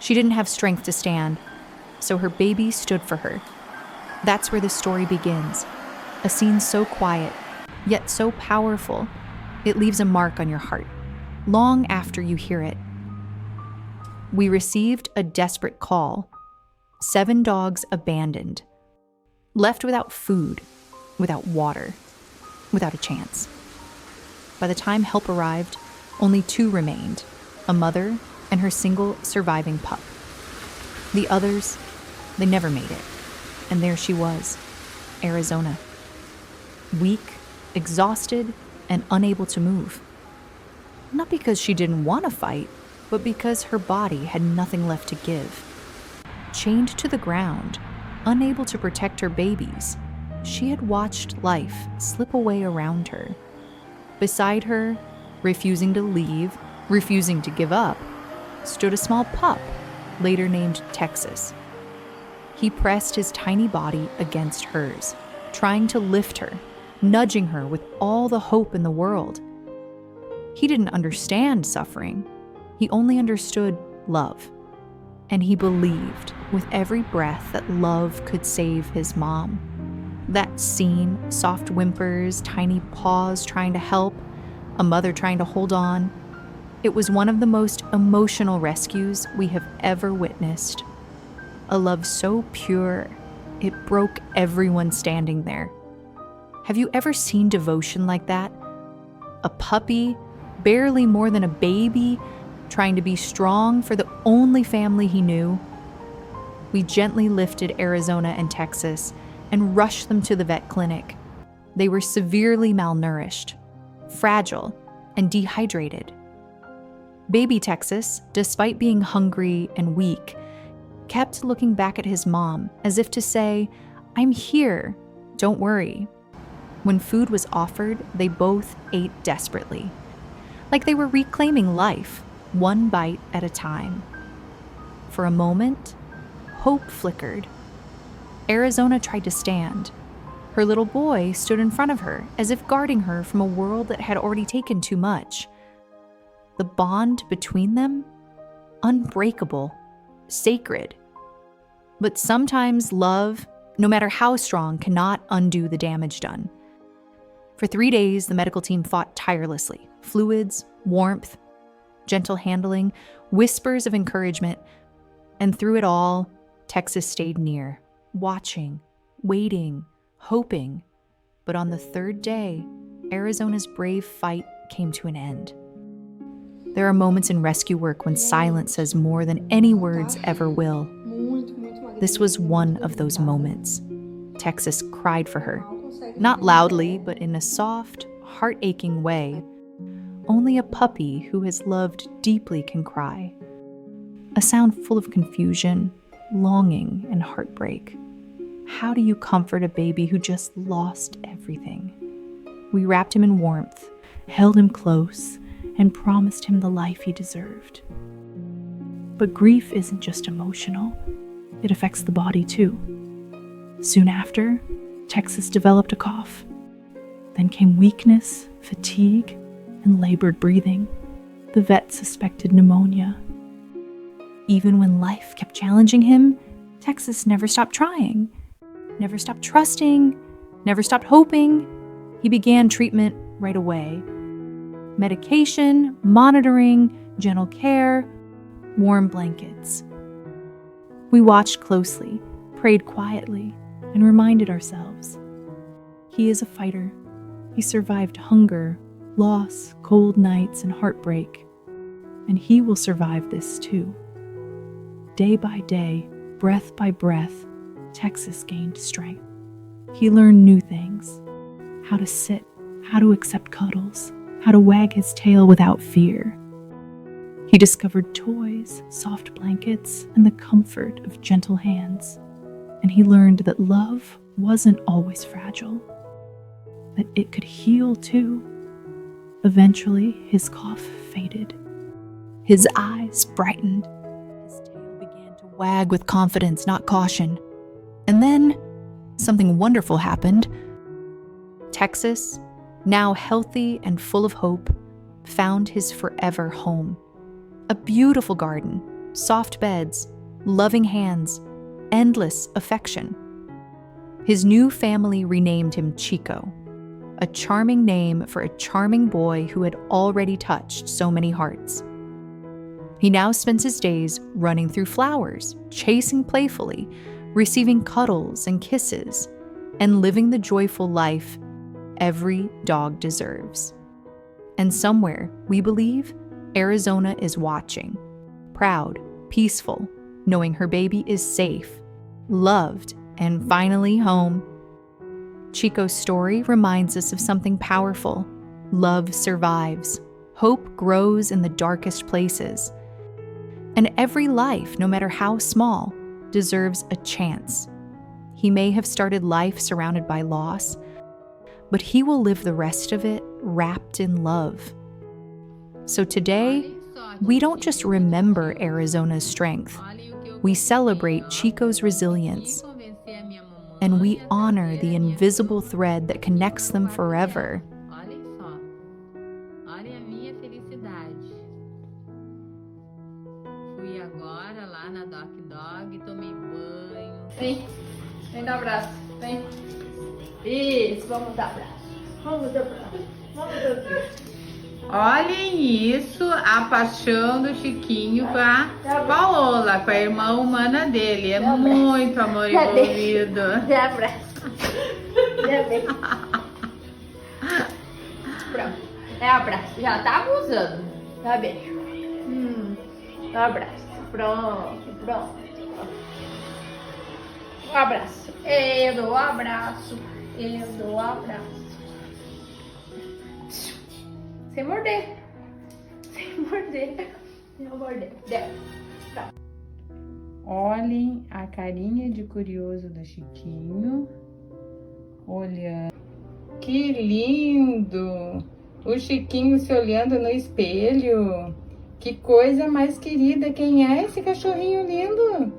She didn't have strength to stand, so her baby stood for her. That's where the story begins. A scene so quiet, yet so powerful, it leaves a mark on your heart, long after you hear it. We received a desperate call. 7 dogs abandoned, left without food, without water, without a chance. By the time help arrived, only 2 remained, a mother and her single surviving pup. The others, they never made it. And there she was, Arizona. Weak, exhausted, and unable to move. Not because she didn't want to fight, but because her body had nothing left to give. Chained to the ground, unable to protect her babies, she had watched life slip away around her. Beside her, refusing to leave, refusing to give up, stood a small pup, later named Texas. He pressed his tiny body against hers, trying to lift her, nudging her with all the hope in the world. He didn't understand suffering. He only understood love. And he believed with every breath that love could save his mom. That scene, soft whimpers, tiny paws trying to help, a mother trying to hold on, it was one of the most emotional rescues we have ever witnessed. A love so pure, it broke everyone standing there. Have you ever seen devotion like that? A puppy, barely more than a baby, trying to be strong for the only family he knew? We gently lifted Arizona and Texas and rushed them to the vet clinic. They were severely malnourished, fragile, and dehydrated. Baby Texas, despite being hungry and weak, kept looking back at his mom as if to say, "I'm here, don't worry." When food was offered, they both ate desperately, like they were reclaiming life, one bite at a time. For a moment, hope flickered. Arizona tried to stand. Her little boy stood in front of her, as if guarding her from a world that had already taken too much. The bond between them? Unbreakable, sacred. But sometimes love, no matter how strong, cannot undo the damage done. For 3 days, the medical team fought tirelessly. Fluids, warmth, gentle handling, whispers of encouragement. And through it all, Texas stayed near, watching, waiting, hoping. But on the 3rd day, Arizona's brave fight came to an end. There are moments in rescue work when silence says more than any words ever will. This was one of those moments. Texas cried for her, not loudly, but in a soft, heart-aching way. Only a puppy who has loved deeply can cry. A sound full of confusion, longing, and heartbreak. How do you comfort a baby who just lost everything? We wrapped him in warmth, held him close, and promised him the life he deserved. But grief isn't just emotional. It affects the body too. Soon after, Texas developed a cough. Then came weakness, fatigue, and labored breathing. The vet suspected pneumonia. Even when life kept challenging him, Texas never stopped trying, never stopped trusting, never stopped hoping. He began treatment right away. Medication, monitoring, gentle care, warm blankets. We watched closely, prayed quietly, and reminded ourselves. He is a fighter. He survived hunger, loss, cold nights, and heartbreak. And he will survive this too. Day by day, breath by breath, Texas gained strength. He learned new things. How to sit, how to accept cuddles, how to wag his tail without fear. He discovered toys, soft blankets, and the comfort of gentle hands. And he learned that love wasn't always fragile, that it could heal too. Eventually, his cough faded. His eyes brightened. His tail began to wag with confidence, not caution. And then, something wonderful happened. Texas, now healthy and full of hope, found his forever home. A beautiful garden, soft beds, loving hands, endless affection. His new family renamed him Chico, a charming name for a charming boy who had already touched so many hearts. He now spends his days running through flowers, chasing playfully, receiving cuddles and kisses, and living the joyful life every dog deserves. And somewhere, we believe, Arizona is watching, proud, peaceful, knowing her baby is safe, loved, and finally home. Chico's story reminds us of something powerful. Love survives. Hope grows in the darkest places. And every life, no matter how small, deserves a chance. He may have started life surrounded by loss, but he will live the rest of it wrapped in love. So today, we don't just remember Arizona's strength. We celebrate Chico's resilience, and we honor the invisible thread that connects them forever. Olha a minha felicidade. Fui agora lá na Doc Dog, tomei banho. Vem dar abraço, vem. Isso, vamos dar abraço. Vamos dar abraço. Vamos dar abraço. Olhem isso, a paixão do Chiquinho com a Paola, com a irmã humana dele. É muito amor envolvido. Dá abraço. Dá beijo. Pronto. É abraço. Já tá abusando. Dá beijo. Dá abraço. Pronto. Um abraço. Eu dou abraço. Sem morder. Não morder. Tá. Olhem a carinha de curioso do Chiquinho. Olhando. Que lindo! O Chiquinho se olhando no espelho. Que coisa mais querida. Quem é esse cachorrinho lindo?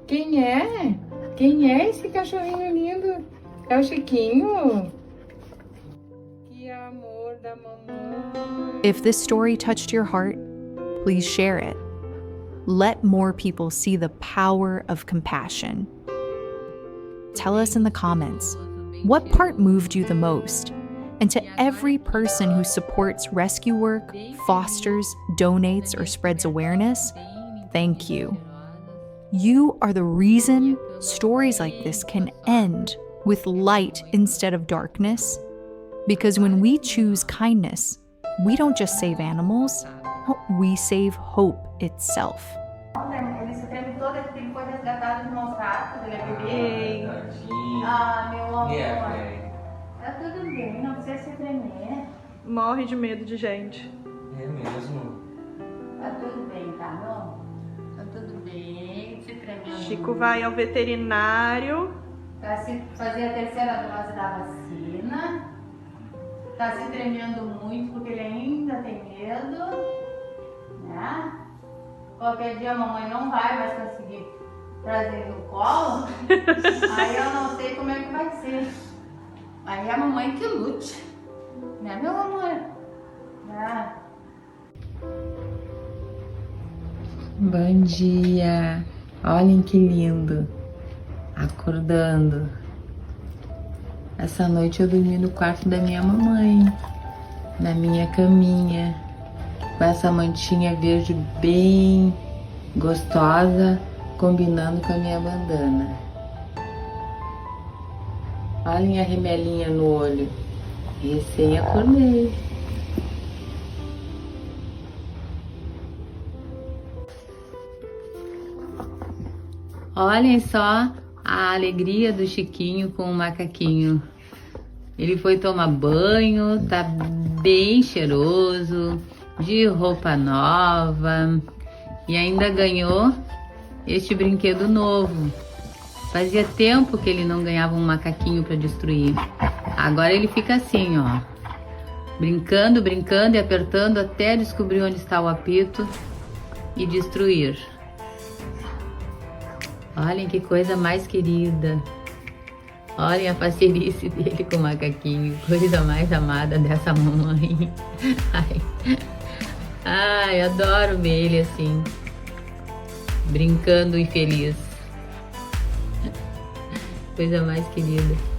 Quem é? Quem é esse cachorrinho lindo? É o Chiquinho? Que amor da mamãe. If this story touched your heart, please share it. Let more people see the power of compassion. Tell us in the comments, what part moved you the most? And to every person who supports rescue work, fosters, donates, or spreads awareness, thank you. You are the reason stories like this can end with light instead of darkness. Because when we choose kindness, we don't just save animals, we save hope itself. Ele se treme todo, ele foi resgatado no nosso rato, ele é bebê. Ah, meu amor. Tá tudo bem, não precisa se tremer. Morre de medo de gente. É mesmo? Tá tudo bem, tá, meu amor? Tá tudo bem, se tremendo. Chico vai ao veterinário. Tá se fazer a terceira dose da vacina. Tá se tremendo muito porque ele ainda tem medo, né? Qualquer dia a mamãe não vai mais conseguir trazer no colo. Aí eu não sei como é que vai ser. Aí é a mamãe que lute, né, meu amor? Né? Bom dia. Olhem que lindo. Acordando. Essa noite eu dormi no quarto da minha mamãe, na minha caminha, com essa mantinha verde bem gostosa, combinando com a minha bandana. Olhem a remelinha no olho. Recém acordei. Olhem só a alegria do Chiquinho com o macaquinho. Ele foi tomar banho, tá bem cheiroso, de roupa nova e ainda ganhou este brinquedo novo. Fazia tempo que ele não ganhava um macaquinho para destruir. Agora ele fica assim, ó, brincando e apertando até descobrir onde está o apito e destruir. Olhem que coisa mais querida. Olhem a parceirice dele com o macaquinho. Coisa mais amada dessa mamãe. Ai, adoro ver ele assim. brincando e feliz. Coisa mais querida.